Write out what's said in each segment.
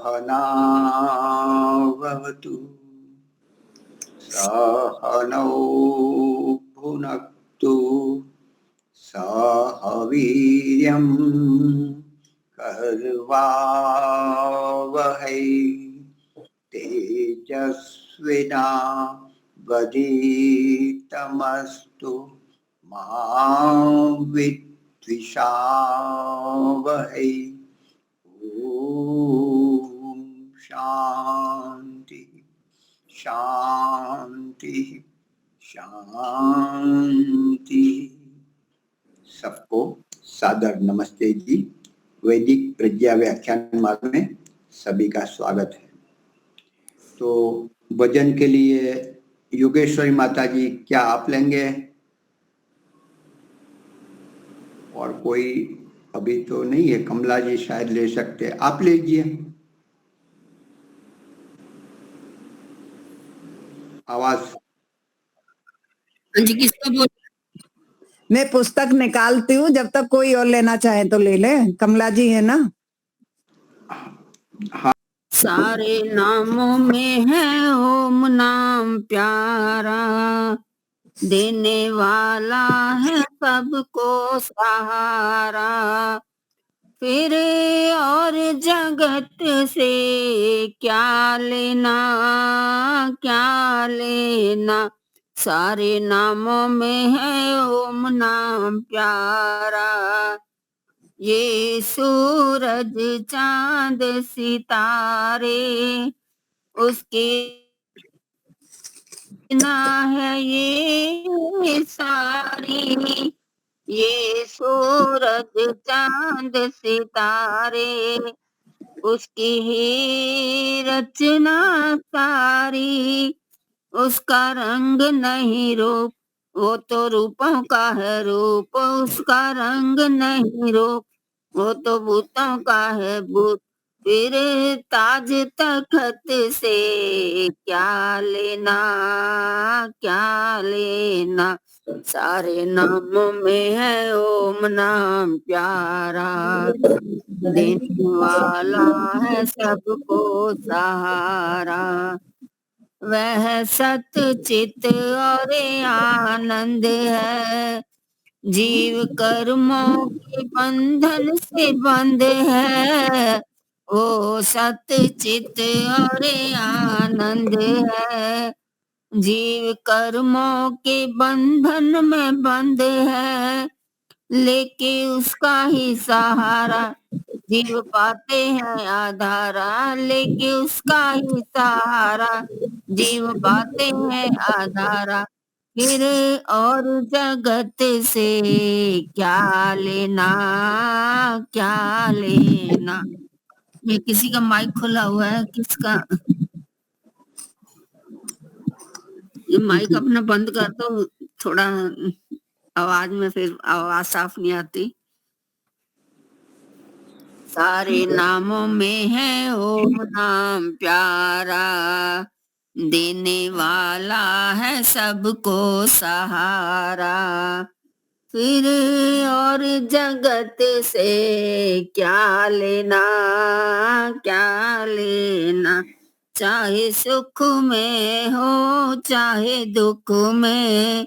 सहनावतु सहनौ भुनक्तु सह वीर्यं कर्वावहै तेजस्विनावधीतमस्तु मा विद्विषावहै। ओम शांति शांति शांति। सबको सादर नमस्ते जी। वैदिक प्रज्ञा व्याख्यान मार्ग में सभी का स्वागत है। तो भजन के लिए योगेश्वरी माता जी क्या आप लेंगे? और कोई अभी तो नहीं है, कमला जी शायद ले सकते, आप लीजिए। आवाज जी किसको बोल? मैं पुस्तक निकालती हूँ, जब तक कोई और लेना चाहे तो ले ले। कमला जी है ना? हाँ। सारे नामों में है ओम नाम प्यारा, देने वाला है सबको सहारा। फिर और जगत से क्या लेना क्या लेना, सारे नामों में है ओम नाम प्यारा। ये सूरज चांद सितारे उसके ना है ये सारी, ये सूरज चांद सितारे उसकी ही रचना सारी। उसका रंग नहीं रूप, वो तो रूपों का है रूप। उसका रंग नहीं रूप, वो तो भूतों का है भूत। फिर ताज तखत से क्या लेना क्या लेना, सारे नामों में है ओम नाम प्यारा, देने वाला है सबको सहारा। वह सत चित और आनंद है, जीव कर्मों के बंधन से बंद है। वो सत चित और आनंद है, जीव कर्मों के बंधन में बंद है। लेके उसका ही सहारा जीव पाते हैं आधारा, लेके उसका ही सहारा जीव पाते हैं आधारा। फिर और जगत से क्या लेना क्या लेना। ये किसी का माइक खुला हुआ है, किसका? ये माइक अपना बंद कर दो, थोड़ा आवाज में फिर आवाज साफ नहीं आती। सारे नामों में है ओम नाम प्यारा, देने वाला है सबको सहारा। फिर और जगत से क्या लेना क्या लेना, चाहे सुख में हो चाहे दुख में,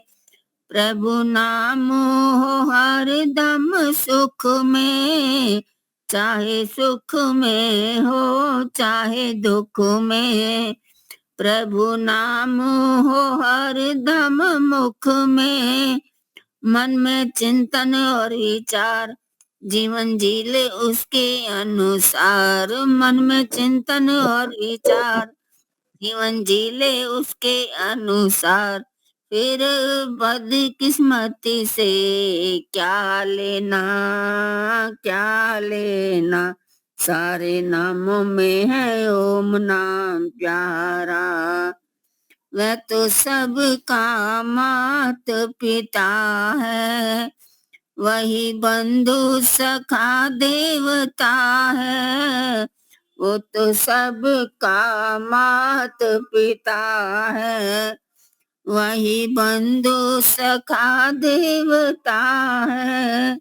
प्रभु नाम हो हर दम सुख में। चाहे सुख में हो चाहे दुख में, प्रभु नाम हो हर दम मुख में। मन में चिंतन और विचार जीवन जी ले उसके अनुसार। मन में चिंतन और विचार जीवन जी ले उसके अनुसार। फिर बदकिस्मती से क्या लेना क्या लेना, सारे नामों में है ओम नाम प्यारा। वह तो सबका मात पिता है, वही बंधु सखा देवता है। वो तो सबका मात पिता है, वही बंधु सखा देवता है।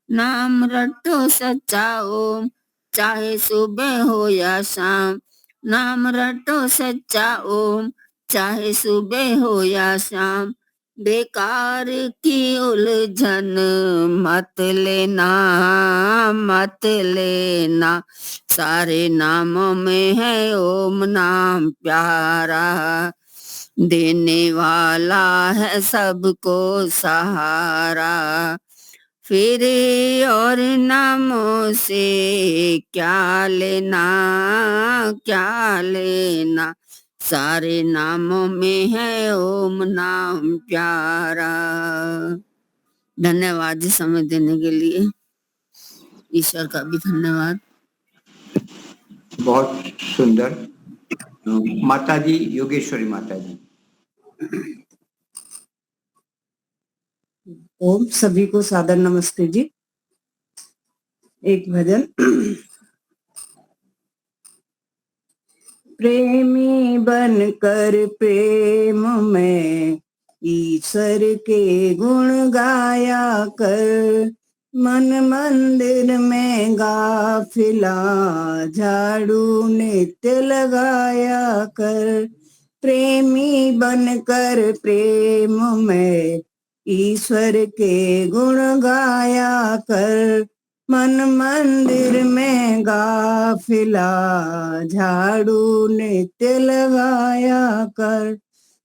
नाम रटो सच्चा ओम, चाहे सुबह हो या शाम, नाम रटो सच्चा ओम। चाहे सुबह हो या शाम, बेकार की उलझन मत लेना, मत लेना। सारे नामों में है ओम नाम प्यारा, देने वाला है सबको सहारा। फिर और नामों से क्या लेना, क्या लेना। सारे नामों में है ओम नाम प्यारा। धन्यवाद जी समय देने के लिए। ईश्वर का भी धन्यवाद। बहुत सुंदर। माता जी, योगेश्वरी माता जी। ओम, सभी को सादर नमस्ते जी। एक भजन। प्रेमी बनकर प्रेम में ईश्वर के गुण गाया कर, मन मंदिर में गाफिला झाड़ू नित्य लगाया कर। प्रेमी बनकर प्रेम में ईश्वर के गुण गाया कर, मन मंदिर में गाफिला झाड़ू नित्य लगाया कर।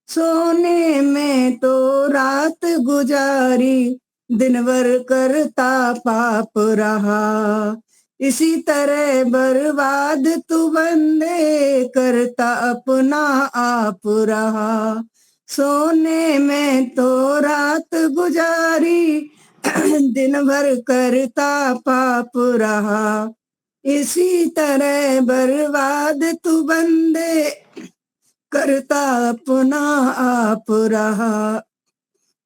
सोने में तो रात गुजारी, दिन भर करता पाप रहा। इसी तरह बर्बाद तू बंदे, करता अपना आप रहा। सोने में तो रात गुजारी, दिन भर करता पाप रहा। इसी तरह बर्बाद तू बंदे, करता अपना आप रहा।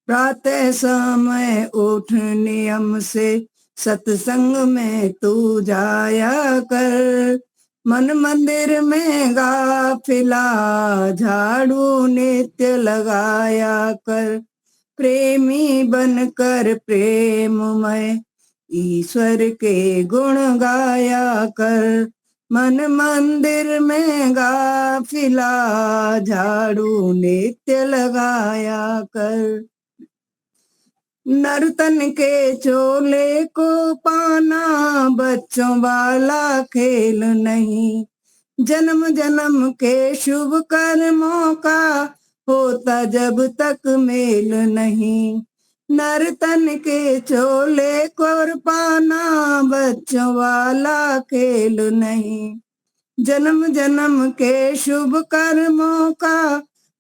प्रातः समय उठ नियम से सत्संग में तू जाया कर, मन मंदिर में गाफिला झाड़ू नित्य लगाया कर। प्रेमी बनकर प्रेममय ईश्वर के गुण गाया कर, मन मंदिर में गाफिला झाड़ू नित्य लगाया कर। नर्तन के चोले को पाना बच्चों वाला खेल नहीं, जन्म जन्म के शुभ कर्मों का होता जब तक मेल नहीं। नर्तन के चोले को पाना बच्चों वाला खेल नहीं, जन्म जन्म के शुभ कर्मों का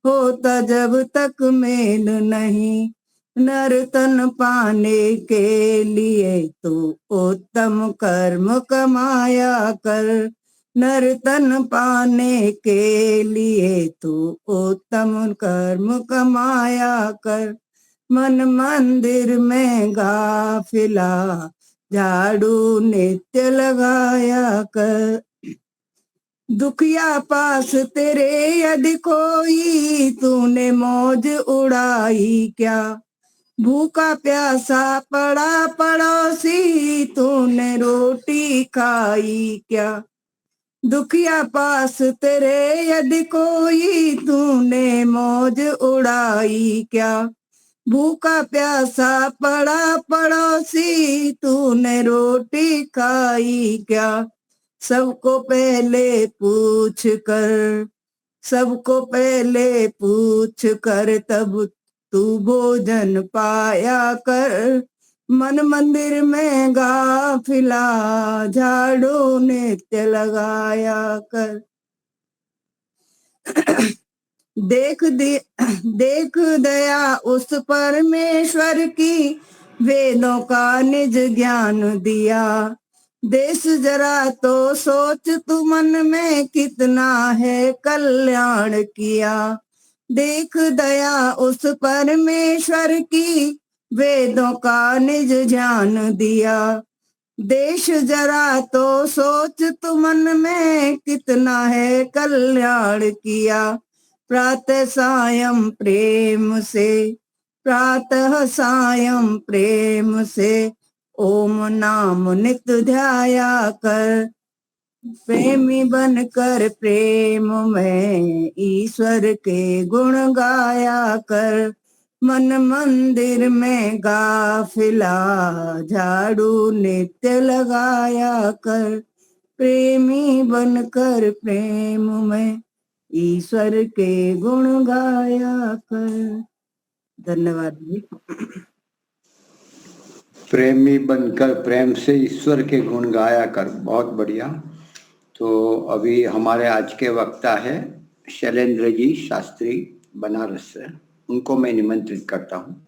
होता जब तक मेल नहीं। नर्तन पाने के लिए तो उत्तम कर्म कमाया कर, नर्तन पाने के लिए तो उत्तम कर्म कमाया कर। मन मंदिर में गाफिला झाड़ू नित्य लगाया कर। दुखिया पास तेरे यदि कोई, तूने मौज उड़ाई क्या। भूखा प्यासा पड़ा पड़ोसी, तूने रोटी खाई क्या। दुखिया पास तेरे यदि कोई, तूने मौज उड़ाई क्या। भूखा प्यासा पड़ा पड़ोसी, तूने रोटी खाई क्या। सबको पहले पूछ कर, सबको पहले पूछ कर तब तू भोजन पाया कर। मन मंदिर में गाफिला झाड़ू नित्य लगाया कर। देख दया उस परमेश्वर की, वेदों का निज ज्ञान दिया। देश जरा तो सोच तू मन में, कितना है कल्याण किया। देख दया उस परमेश्वर की, वेदों का निज ज्ञान दिया। देश जरा तो सोच तू मन में, कितना है कल्याण किया। प्रातः सायं प्रेम से, प्रातः सायं प्रेम से ओम नाम नित्य ध्याया कर। प्रेमी बनकर प्रेम में ईश्वर के गुण गाया कर। मन मंदिर में गाफिला झाड़ू नित्य लगाया कर। प्रेमी बनकर प्रेम में ईश्वर के गुण गाया कर। धन्यवाद जी। प्रेमी बनकर प्रेम से ईश्वर के गुण गाया कर, बहुत बढ़िया। तो अभी हमारे आज के वक्ता है शैलेंद्र जी शास्त्री बनारस से, उनको मैं निमंत्रित करता हूँ।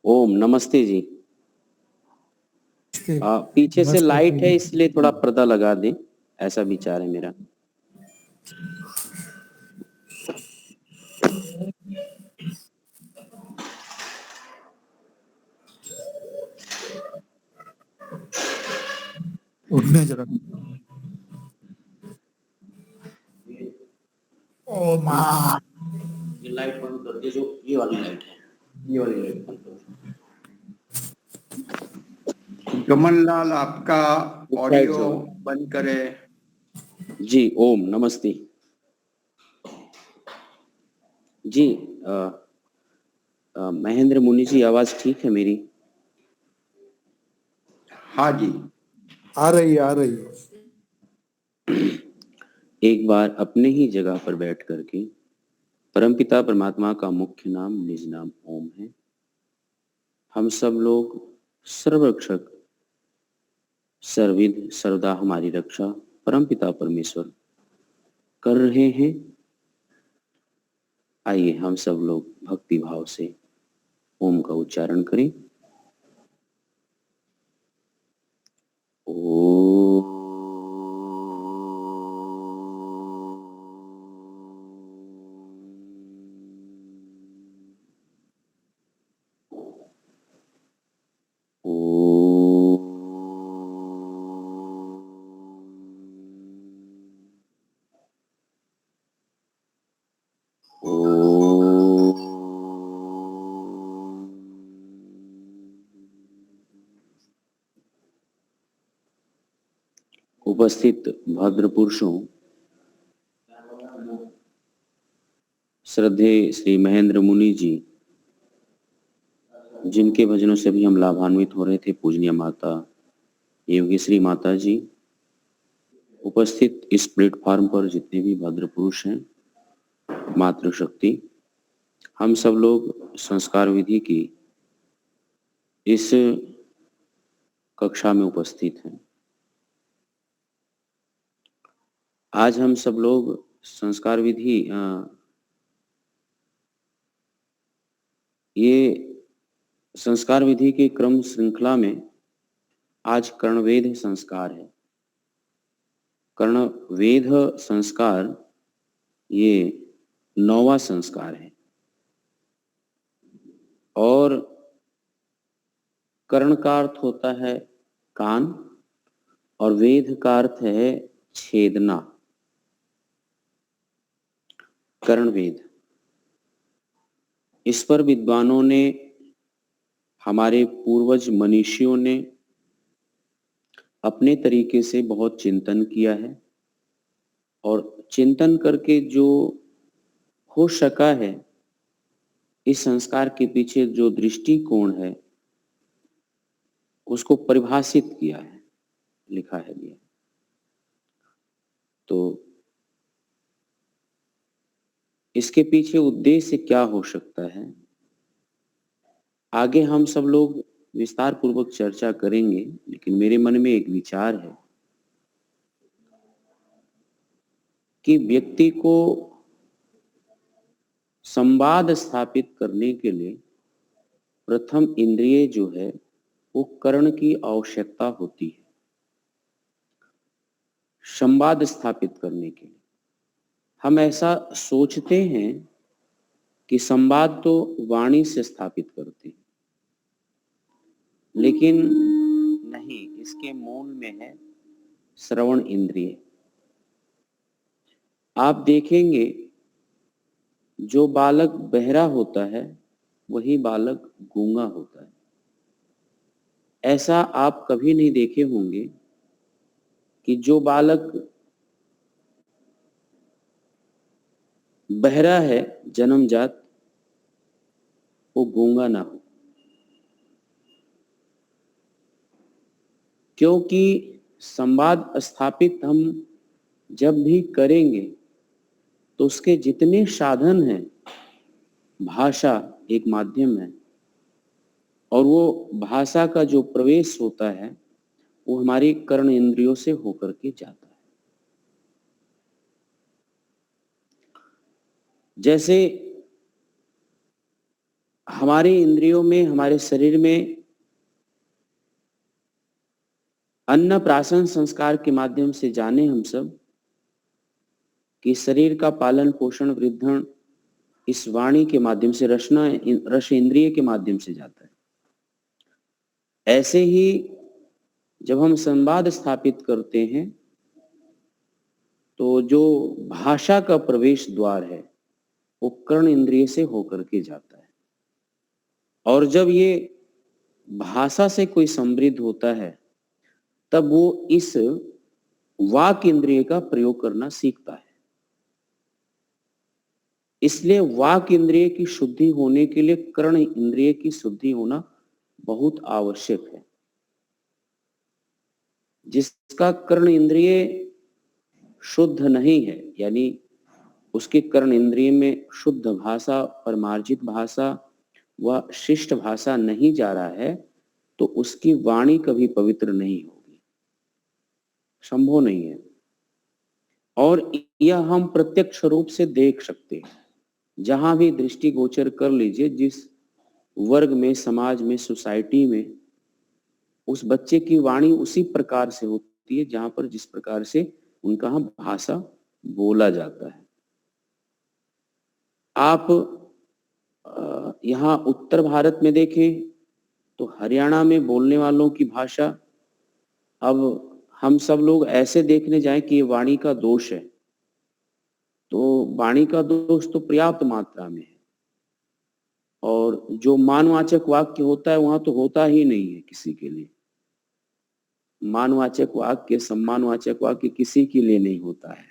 ओम नमस्ते जी। पीछे से लाइट है इसलिए थोड़ा पर्दा लगा दें, ऐसा विचार है मेरा। उठने जरा। ओ माँ, ये लाइट बंद कर दे, जो ये वाली लाइट है, ये वाली लाइट बंद कर दो। कमललाल, आपका ऑडियो बंद करे। जी ओम नमस्ते जी। महेंद्र मुनि जी, आवाज ठीक है मेरी? हाँ जी, आ रही है। एक बार अपने ही जगह पर बैठ करके परमपिता परमात्मा का मुख्य नाम निज नाम ओम है। हम सब लोग सर्वरक्षक सर्वविद सर्वदा हमारी रक्षा परमपिता परमेश्वर कर रहे हैं। आइए हम सब लोग भक्ति भाव से ओम का उच्चारण करें। ओम। उपस्थित भद्र पुरुषों, श्रद्धेय श्री महेंद्र मुनि जी, जिनके भजनों से भी हम लाभान्वित हो रहे थे, पूजनीय माता योगेश्वरी माता जी, उपस्थित इस प्लेटफॉर्म पर जितने भी भद्र पुरुष हैं, मातृशक्ति, हम सब लोग संस्कार विधि की इस कक्षा में उपस्थित हैं। आज हम सब लोग संस्कार विधि ये संस्कार विधि के क्रम श्रृंखला में आज कर्णवेद संस्कार है। कर्णवेद संस्कार ये 9वां संस्कार है और कर्ण का अर्थ होता है कान और वेद का अर्थ है छेदना। कर्णवेद, इस पर विद्वानों ने, हमारे पूर्वज मनीषियों ने अपने तरीके से बहुत चिंतन किया है और चिंतन करके जो हो सका है, इस संस्कार के पीछे जो दृष्टिकोण है उसको परिभाषित किया है, लिखा है भी। तो इसके पीछे उद्देश्य क्या हो सकता है, आगे हम सब लोग विस्तार पूर्वक चर्चा करेंगे, लेकिन मेरे मन में एक विचार है कि व्यक्ति को संवाद स्थापित करने के लिए प्रथम इंद्रिय जो है वो कर्ण की आवश्यकता होती है। संवाद स्थापित करने के लिए हम ऐसा सोचते हैं कि संवाद तो वाणी से स्थापित करते हैं, लेकिन नहीं, इसके मूल में है श्रवण इंद्रिय। आप देखेंगे जो बालक बहरा होता है वही बालक गूंगा होता है। ऐसा आप कभी नहीं देखे होंगे कि जो बालक बहरा है जन्मजात वो गूंगा ना हो, क्योंकि संवाद स्थापित हम जब भी करेंगे तो उसके जितने साधन हैं, भाषा एक माध्यम है और वो भाषा का जो प्रवेश होता है वो हमारी कर्ण इंद्रियों से होकर के जाता है। जैसे हमारे इंद्रियों में, हमारे शरीर में अन्न प्राशन संस्कार के माध्यम से जाने हम सब कि शरीर का पालन पोषण वृद्धन इस वाणी के माध्यम से, रस इंद्रिय के माध्यम से जाता है। ऐसे ही जब हम संवाद स्थापित करते हैं तो जो भाषा का प्रवेश द्वार है वो कर्ण इंद्रिय से होकर के जाता है और जब ये भाषा से कोई समृद्ध होता है तब वो इस वाक इंद्रिय का प्रयोग करना सीखता है। इसलिए वाक इंद्रिय की शुद्धि होने के लिए कर्ण इंद्रिय की शुद्धि होना बहुत आवश्यक है। जिसका कर्ण इंद्रिय शुद्ध नहीं है, यानी उसके कर्ण इंद्रिय में शुद्ध भाषा, परमार्जित भाषा व शिष्ट भाषा नहीं जा रहा है तो उसकी वाणी कभी पवित्र नहीं होगी, संभव नहीं है। और यह हम प्रत्यक्ष रूप से देख सकते हैं। जहां भी दृष्टि गोचर कर लीजिए, जिस वर्ग में, समाज में, सोसाइटी में, उस बच्चे की वाणी उसी प्रकार से होती है जहां पर जिस प्रकार से उनका भाषा बोला जाता है। आप यहाँ उत्तर भारत में देखें तो हरियाणा में बोलने वालों की भाषा, अब हम सब लोग ऐसे देखने जाएं कि ये वाणी का दोष है, तो वाणी का दोष तो पर्याप्त मात्रा में है और जो मानवाचक वाक्य होता है वहां तो होता ही नहीं है किसी के लिए। मानवाचक वाक्य, सम्मानवाचक वाक्य किसी के लिए नहीं होता है।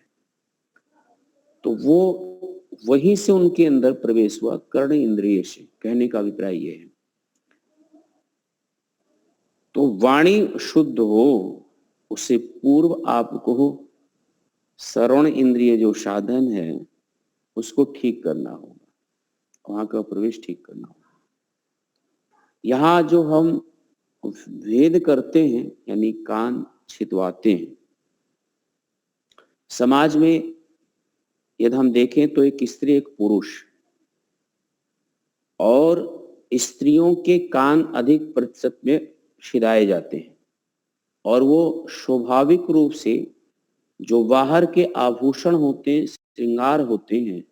तो वो वहीं से उनके अंदर प्रवेश हुआ, कर्ण इंद्रिय से। कहने का अभिप्राय ये है। तो वाणी शुद्ध हो उससे पूर्व आपको श्रवण इंद्रिय जो साधन है उसको ठीक करना होगा, वहां का प्रवेश ठीक करना होगा। यहाँ जो हम भेद करते हैं यानी कान छितवाते हैं, समाज में यदि हम देखें तो एक स्त्री एक पुरुष, और स्त्रियों के कान अधिक प्रतिशत में छिदाए जाते हैं और वो स्वाभाविक रूप से जो बाहर के आभूषण होते हैं, श्रृंगार होते हैं,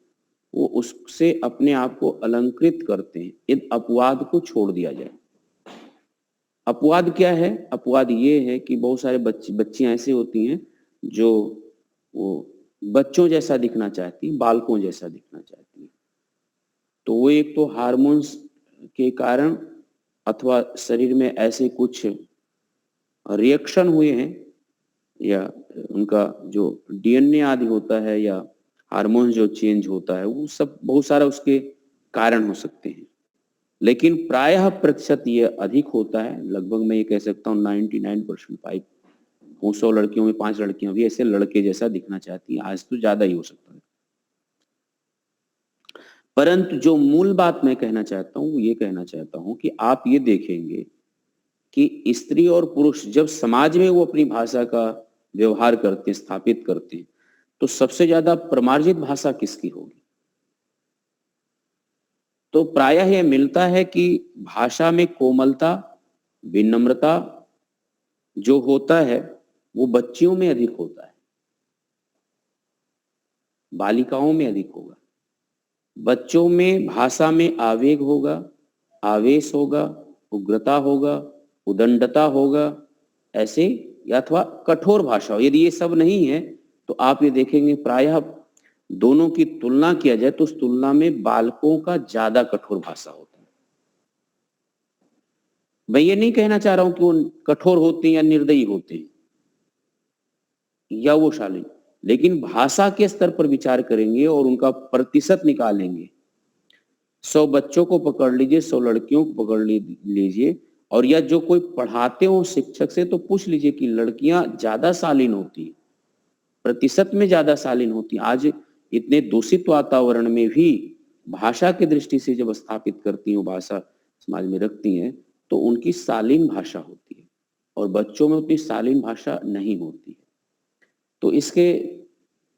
वो उससे अपने आप को अलंकृत करते हैं। इन अपवाद को छोड़ दिया जाए। अपवाद क्या है? अपवाद ये है कि बहुत सारे बच्चियां ऐसी होती हैं जो वो बच्चों जैसा दिखना चाहती, बालकों जैसा दिखना चाहती है। तो वो एक तो हार्मोन्स के कारण अथवा शरीर में ऐसे कुछ रिएक्शन हुए हैं या उनका जो डीएनए आदि होता है या हार्मोन जो चेंज होता है, वो सब बहुत सारा उसके कारण हो सकते हैं। लेकिन प्रायः प्रतिशत ये अधिक होता है, लगभग मैं ये कह सकता हूँ 99% 500 लड़कियों में 5 लड़कियां भी ऐसे लड़के जैसा दिखना चाहती हैं। आज तो ज्यादा ही हो सकता है। परंतु जो मूल बात मैं कहना चाहता हूँ, ये कहना चाहता हूँ कि आप ये देखेंगे कि स्त्री और पुरुष जब समाज में वो अपनी भाषा का व्यवहार करते हैं, स्थापित करते हैं, तो सबसे ज्यादा प्रमार्जित भाषा किसकी होगी? तो प्रायः यह मिलता है कि भाषा में कोमलता, विनम्रता जो होता है वो बच्चियों में अधिक होता है, बालिकाओं में अधिक होगा। बच्चों में भाषा में आवेग होगा, आवेश होगा, उग्रता होगा, उदंडता होगा, ऐसे अथवा कठोर भाषा। यदि ये सब नहीं है तो आप ये देखेंगे प्रायः दोनों की तुलना किया जाए तो उस तुलना में बालकों का ज्यादा कठोर भाषा होता है। मैं ये नहीं कहना चाह रहा हूं कि वो कठोर होते हैं या निर्दयी होते हैं या वो शालीन, लेकिन भाषा के स्तर पर विचार करेंगे और उनका प्रतिशत निकालेंगे। 100 बच्चों को पकड़ लीजिए, 100 लड़कियों को पकड़ लीजिए, और या जो कोई पढ़ाते हो शिक्षक से तो पूछ लीजिए कि लड़कियां ज्यादा शालीन होती हैं, प्रतिशत में ज्यादा शालीन होती हैं। आज इतने दूषित वातावरण में भी भाषा की दृष्टि से जब स्थापित करती हूँ, भाषा समाज में रखती हैं, तो उनकी शालीन भाषा होती है और बच्चों में उतनी शालीन भाषा नहीं होती है। तो इसके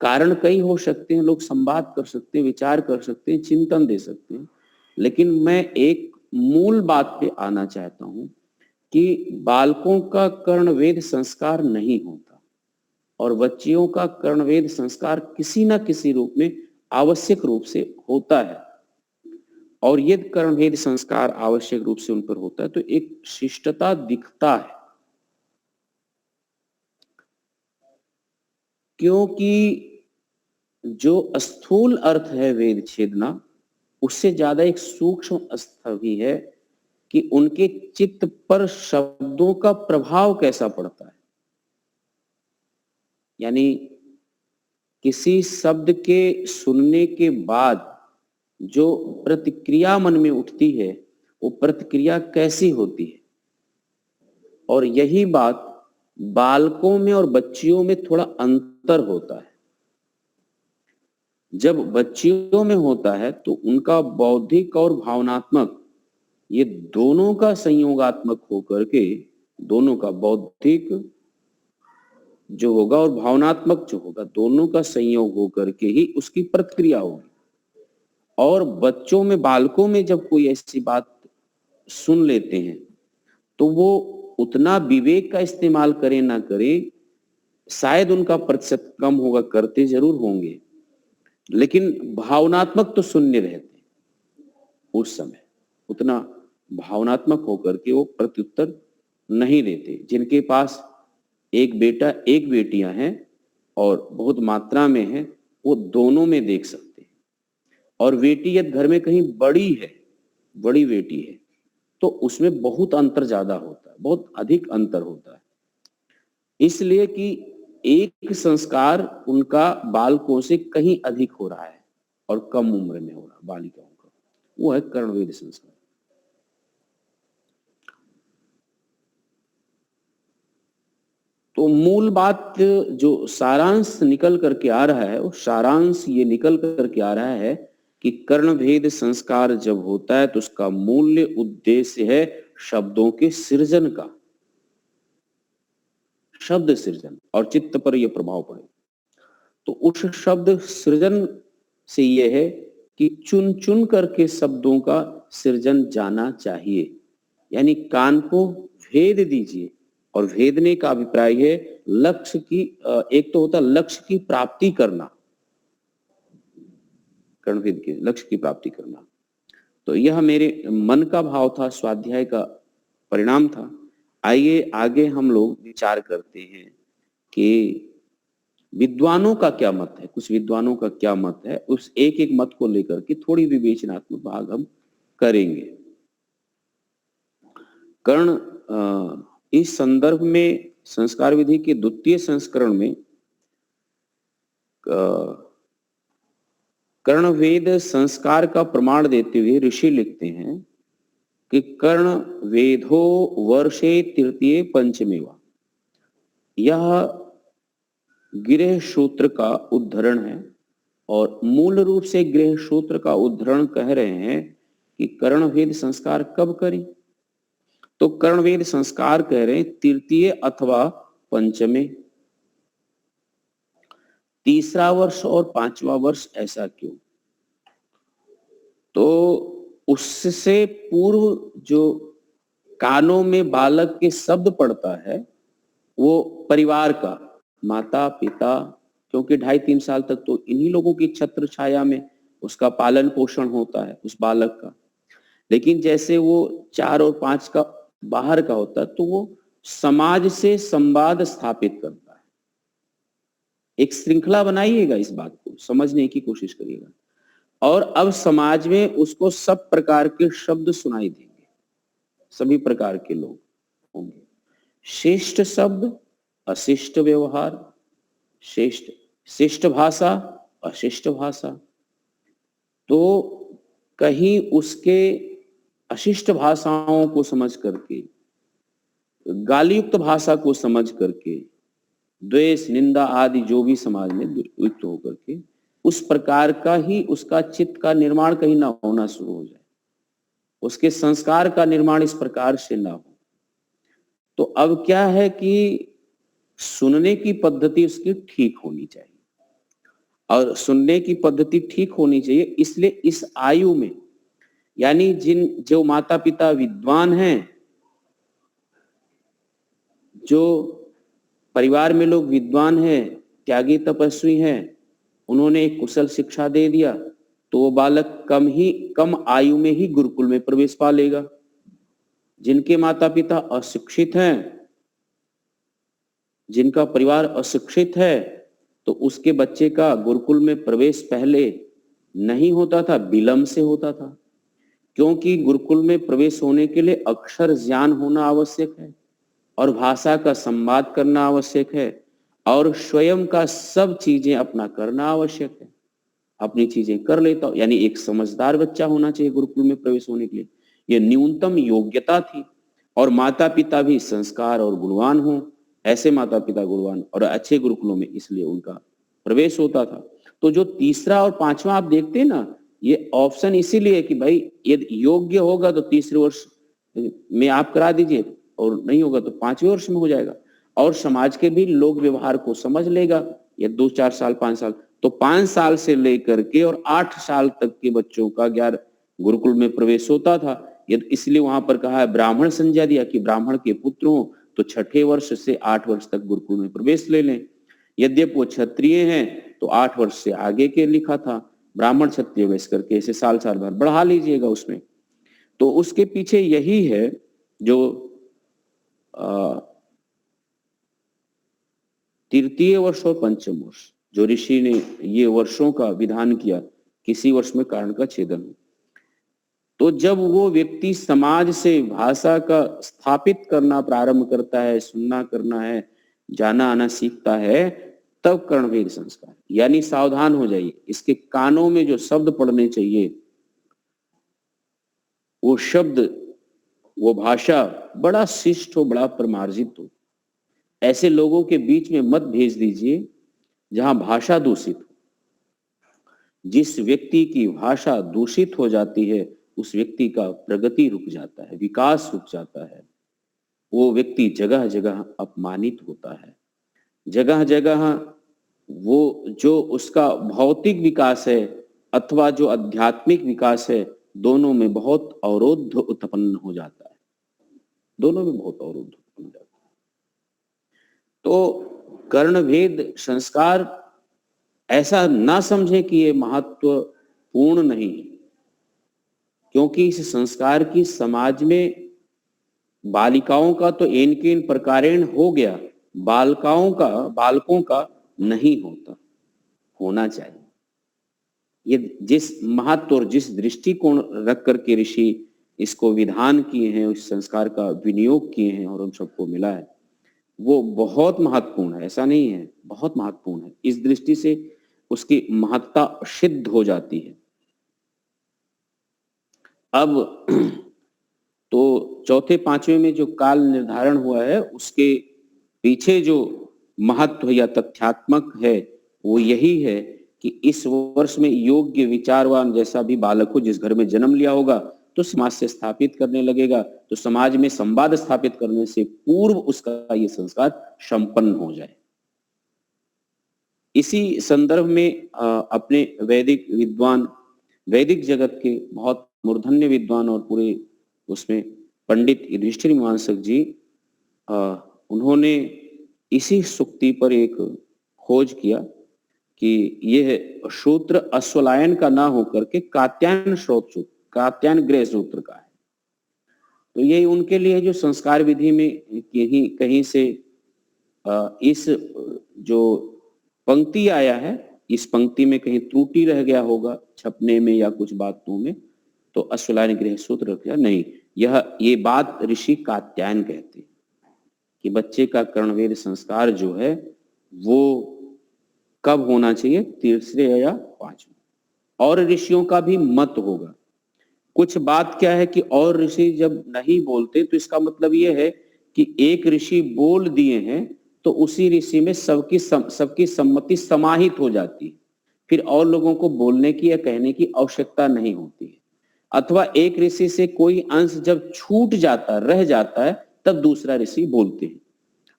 कारण कई हो सकते हैं, लोग संवाद कर सकते हैं, विचार कर सकते हैं, चिंतन दे सकते हैं, लेकिन मैं एक मूल बात पे आना चाहता हूं कि बालकों का कर्णवेद संस्कार नहीं होता और बच्चियों का कर्णवेद संस्कार किसी न किसी रूप में आवश्यक रूप से होता है। और यदि कर्णवेद संस्कार आवश्यक रूप से उन पर होता है तो एक शिष्टता दिखता है, क्योंकि जो स्थूल अर्थ है वेद छेदना, उससे ज्यादा एक सूक्ष्म अर्थ भी है कि उनके चित्त पर शब्दों का प्रभाव कैसा पड़ता है। यानी किसी शब्द के सुनने के बाद जो प्रतिक्रिया मन में उठती है, वो प्रतिक्रिया कैसी होती है। और यही बात बालकों में और बच्चियों में थोड़ा अंतर होता है। जब बच्चियों में होता है तो उनका बौद्धिक और भावनात्मक, ये दोनों का संयोगात्मक होकर के, दोनों का बौद्धिक जो होगा और भावनात्मक जो होगा, दोनों का संयोग होकर के ही उसकी प्रतिक्रिया होगी। और बच्चों में, बालकों में जब कोई ऐसी बात सुन लेते हैं तो वो उतना विवेक का इस्तेमाल करें ना करें, शायद उनका प्रतिशत कम होगा, करते जरूर होंगे, लेकिन भावनात्मक तो शून्य रहते उस समय, उतना भावनात्मक होकर के वो प्रत्युत्तर नहीं देते। जिनके पास एक बेटा एक बेटियां हैं और बहुत मात्रा में है, वो दोनों में देख सकते हैं। और बेटी यदि घर में कहीं बड़ी है, बड़ी बेटी है, तो उसमें बहुत अंतर ज्यादा होता है, बहुत अधिक अंतर होता है, इसलिए कि एक संस्कार उनका बालकों से कहीं अधिक हो रहा है और कम उम्र में हो रहा है बालिकाओं का, वो है कर्णवेद संस्कार। तो मूल बात जो सारांश निकल करके आ रहा है, वो सारांश ये निकल करके आ रहा है कि कर्णभेद संस्कार जब होता है तो उसका मूल्य उद्देश्य है शब्दों के सृजन का, शब्द सृजन, और चित्त पर यह प्रभाव पड़े। तो उस शब्द सृजन से यह है कि चुन चुन करके शब्दों का सृजन जाना चाहिए, यानी कान को भेद दीजिए। और भेदने का अभिप्राय है लक्ष्य की, एक तो होता लक्ष्य की प्राप्ति करना, कर्णभेद के लक्ष्य की प्राप्ति करना। तो यह मेरे मन का भाव था, स्वाध्याय का परिणाम था। आइए आगे हम लोग विचार करते हैं कि विद्वानों का क्या मत है, कुछ विद्वानों का क्या मत है, उस एक एक मत को लेकर के थोड़ी विवेचनात्मक भाग हम करेंगे। कर्ण इस संदर्भ में संस्कार विधि के द्वितीय संस्करण में कर्णवेद संस्कार का प्रमाण देते हुए ऋषि लिखते हैं कि कर्ण वेदो वर्षे तृतीय पंचमेवा, यह गृह सूत्र का उद्धरण है। और मूल रूप से गृह सूत्र का उद्धरण कह रहे हैं कि कर्णवेद संस्कार कब करें, तो कर्णवेद संस्कार कह रहे हैं तृतीय अथवा पंचमे, तीसरा वर्ष और पांचवा वर्ष। ऐसा क्यों? तो उससे पूर्व जो कानों में बालक के शब्द पड़ता है वो परिवार का, माता पिता, क्योंकि 2.5-3 साल तक तो इन्हीं लोगों की छत्र छाया में उसका पालन पोषण होता है उस बालक का। लेकिन जैसे वो 4 और 5 का बाहर का होता है तो वो समाज से संवाद स्थापित करता है। एक श्रृंखला बनाइएगा, इस बात को समझने की कोशिश करिएगा। और अब समाज में उसको सब प्रकार के शब्द सुनाई देंगे, सभी प्रकार के लोग होंगे। शिष्ट शब्द, अशिष्ट व्यवहार, शिष्ट भाषा, अशिष्ट भाषा। तो कहीं उसके अशिष्ट भाषाओं को समझ करके, गालीयुक्त भाषा को समझ करके, द्वेष, निंदा आदि जो भी समाज में युक्त होकर के उस प्रकार का ही उसका चित्त का निर्माण कहीं ना होना शुरू हो जाए, उसके संस्कार का निर्माण इस प्रकार से ना हो। तो अब क्या है कि सुनने की पद्धति उसकी ठीक होनी चाहिए, और सुनने की पद्धति ठीक होनी चाहिए। इसलिए इस आयु में, यानी जो माता पिता विद्वान हैं, जो परिवार में लोग विद्वान हैं, त्यागी तपस्वी हैं, उन्होंने एक कुशल शिक्षा दे दिया, तो वो बालक कम आयु में ही गुरुकुल में प्रवेश पा लेगा। जिनके माता पिता अशिक्षित हैं, जिनका परिवार अशिक्षित है, तो उसके बच्चे का गुरुकुल में प्रवेश पहले नहीं होता था, विलंब से होता था। क्योंकि गुरुकुल में प्रवेश होने के लिए अक्षर ज्ञान होना आवश्यक है, और भाषा का संवाद करना आवश्यक है, और स्वयं का सब चीजें अपना करना आवश्यक है। अपनी चीजें कर लेता हो, यानी एक समझदार बच्चा होना चाहिए गुरुकुल में प्रवेश होने के लिए। यह न्यूनतम योग्यता थी। और माता पिता भी संस्कार और गुणवान हों, ऐसे माता पिता गुणवान और अच्छे गुरुकुलों में, इसलिए उनका प्रवेश होता था। तो जो तीसरा और पांचवा आप देखते हैं ना, ये ऑप्शन इसीलिए कि भाई यदि योग्य होगा तो तीसरे वर्ष में आप करा दीजिए, और नहीं होगा तो 5वें वर्ष में हो जाएगा। और समाज के भी लोग व्यवहार को समझ लेगा, ये 2-4 साल 5 साल, तो 5 साल से लेकर के और 8 साल तक के बच्चों का गुरुकुल में प्रवेश होता था। इसलिए वहां पर कहा है, ब्राह्मण संज्ञा दिया कि ब्राह्मण के पुत्र हो तो 6ठे वर्ष से 8 वर्ष तक गुरुकुल में प्रवेश ले लें। यद्यपि वो क्षत्रिय हैं तो 8 वर्ष से आगे के लिखा था, ब्राह्मण क्षत्रिय वैसे करके ऐसे साल भर बढ़ा लीजिएगा उसमें। तो उसके पीछे यही है जो तृतीय वर्ष और पंचम वर्ष जो ऋषि ने ये वर्षों का विधान किया, किसी वर्ष में कारण का छेदन हो। तो जब वो व्यक्ति समाज से भाषा का स्थापित करना प्रारंभ करता है, सुनना करना है, जाना आना सीखता है, तब कर्णभेद संस्कार, यानी सावधान हो जाइए, इसके कानों में जो शब्द पढ़ने चाहिए, वो शब्द, वो भाषा बड़ा शिष्ट हो, बड़ा परमार्जित हो। ऐसे लोगों के बीच में मत भेज दीजिए जहां भाषा दूषित हो। जिस व्यक्ति की भाषा दूषित हो जाती है, उस व्यक्ति का प्रगति रुक जाता है, विकास रुक जाता है। वो व्यक्ति जगह जगह अपमानित होता है, जगह जगह वो जो उसका भौतिक विकास है अथवा जो आध्यात्मिक विकास है, दोनों में बहुत अवरोध उत्पन्न हो जाता है, दोनों में बहुत अवरोध उत्पन्न हो जाता है। तो कर्णभेद संस्कार ऐसा ना समझे कि ये महत्वपूर्ण नहीं है, क्योंकि इस संस्कार की समाज में बालिकाओं का तो एन प्रकारेण हो गया, बालकों का नहीं होना चाहिए। ये जिस महत्व और जिस दृष्टिकोण रख करके ऋषि इसको विधान किए हैं, उस संस्कार का विनियोग किए हैं और उन सबको मिला है, वो बहुत महत्वपूर्ण है। ऐसा नहीं है, बहुत महत्वपूर्ण है। इस दृष्टि से उसकी महत्ता सिद्ध हो जाती है। अब तो चौथे पांचवें में जो काल निर्धारण हुआ है, उसके पीछे जो महत्व या तथ्यात्मक है वो यही है कि इस वर्ष में योग्य विचारवान जैसा भी बालक हो, जिस घर में जन्म लिया होगा, तो समाज से स्थापित करने लगेगा, तो समाज में संवाद स्थापित करने से पूर्व उसका ये संस्कार संपन्न हो जाए। इसी संदर्भ में अपने वैदिक जगत के बहुत मूर्धन्य विद्वान और पूरे उसमें पंडित युधिष्ठिर मीमांसक जी, उन्होंने इसी सूक्ति पर एक खोज किया कि यह सूत्र अश्वलायन का ना होकर के कात्यायन गृह सूत्र का है। तो यही उनके लिए जो संस्कार विधि में कहीं से इस जो पंक्ति आया है, इस पंक्ति में कहीं त्रुटि रह गया होगा छपने में या कुछ बातों में, तो अश्वलायन गृह सूत्र रखा नहीं, ये बात ऋषि कात्यायन कहते हैं कि बच्चे का कर्णवेद संस्कार जो है वो कब होना चाहिए, तीसरे या पांचवें। और ऋषियों का भी मत होगा। कुछ बात क्या है कि और ऋषि जब नहीं बोलते तो इसका मतलब ये है कि एक ऋषि बोल दिए हैं तो उसी ऋषि में सबकी सम्मति समाहित हो जाती है, फिर और लोगों को बोलने की या कहने की आवश्यकता नहीं होती है। अथवा एक ऋषि से कोई अंश जब छूट जाता, रह जाता है, तब दूसरा ऋषि बोलते हैं।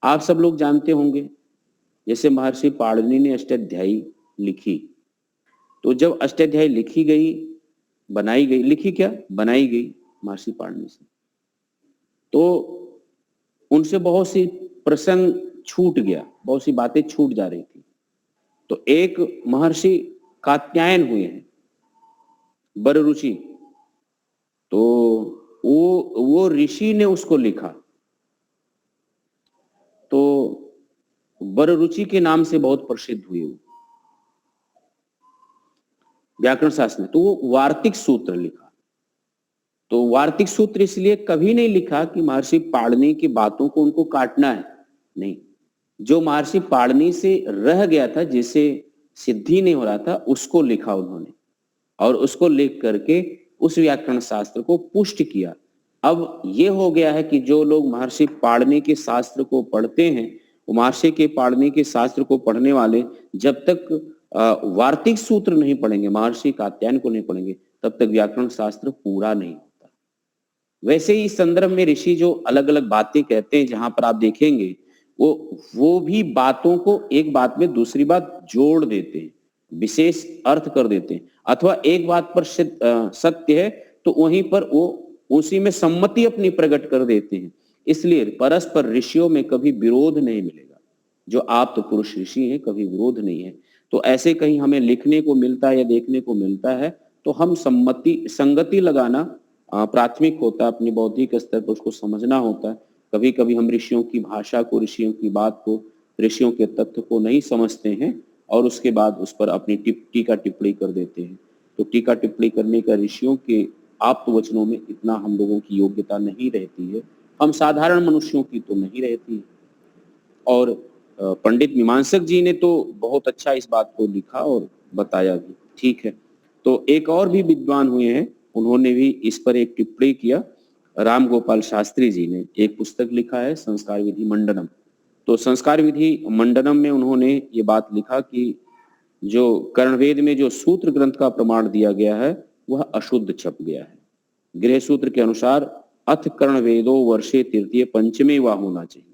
आप सब लोग जानते होंगे, जैसे महर्षि पाणिनि ने अष्टाध्यायी लिखी, तो जब अष्टाध्यायी लिखी गई, बनाई गई, लिखी क्या, बनाई गई महर्षि पाणिनि से, तो उनसे बहुत सी प्रसंग छूट गया, बहुत सी बातें छूट जा रही थी। तो एक महर्षि कात्यायन हुए हैं, बररुचि, तो वो ऋषि ने उसको लिखा, तो बररुचि के नाम से बहुत प्रसिद्ध हुए वो व्याकरण शास्त्र में। तो वो वार्तिक सूत्र लिखा। तो वार्तिक सूत्र इसलिए कभी नहीं लिखा कि महर्षि पाणिनि की बातों को उनको काटना है, नहीं। जो महर्षि पाणिनि से रह गया था, जिसे सिद्धि नहीं हो रहा था, उसको लिखा उन्होंने, और उसको लिख करके उस व्याकरण शास्त्र को पुष्ट किया। अब ये हो गया है कि जो लोग महर्षि पाणिनि के शास्त्र को पढ़ते हैं, वो महर्षि के पाणिनि के शास्त्र को पढ़ने वाले जब तक वार्तिक सूत्र नहीं पढ़ेंगे, महर्षि कात्यायन को नहीं पढ़ेंगे, तब तक व्याकरण शास्त्र पूरा नहीं होता। वैसे ही इस संदर्भ में ऋषि जो अलग अलग बातें कहते हैं, जहां पर आप देखेंगे वो भी बातों को एक बात में दूसरी बात जोड़ देते हैं, विशेष अर्थ कर देते हैं। अथवा एक बात पर सत्य है तो वहीं पर वो उसी में सम्मति अपनी प्रकट कर देते हैं। इसलिए परस्पर ऋषियों में कभी विरोध नहीं मिलेगा। जो आप तो पुरुष ऋषि हैं, कभी विरोध नहीं है। तो ऐसे कहीं हमें लिखने को मिलता है या देखने को मिलता है तो हम संगति लगाना प्राथमिक होता है, अपनी बौद्धिक स्तर पर उसको समझना होता है। कभी कभी हम ऋषियों की भाषा को, ऋषियों की बात को, ऋषियों के तथ्य को नहीं समझते हैं और उसके बाद उस पर अपनी टीका टिप्पणी कर देते हैं। तो टीका टिप्पणी करने का ऋषियों के आप्त वचनों में इतना हम लोगों की योग्यता नहीं रहती है, हम साधारण मनुष्यों की तो नहीं रहती है। और पंडित मीमांसक जी ने तो बहुत अच्छा इस बात को लिखा और बताया भी, ठीक है। तो एक और भी विद्वान हुए हैं, उन्होंने भी इस पर एक टिप्पणी किया। राम गोपाल शास्त्री जी ने एक पुस्तक लिखा है, संस्कार विधि मंडनम। तो संस्कार विधि मंडनम में उन्होंने ये बात लिखा कि जो कर्णवेद में जो सूत्र ग्रंथ का प्रमाण दिया गया है वह अशुद्ध छप गया है। गृह सूत्र के अनुसार अथ कर्णवेदो वर्षे तृतीय पंचमे वा होना चाहिए।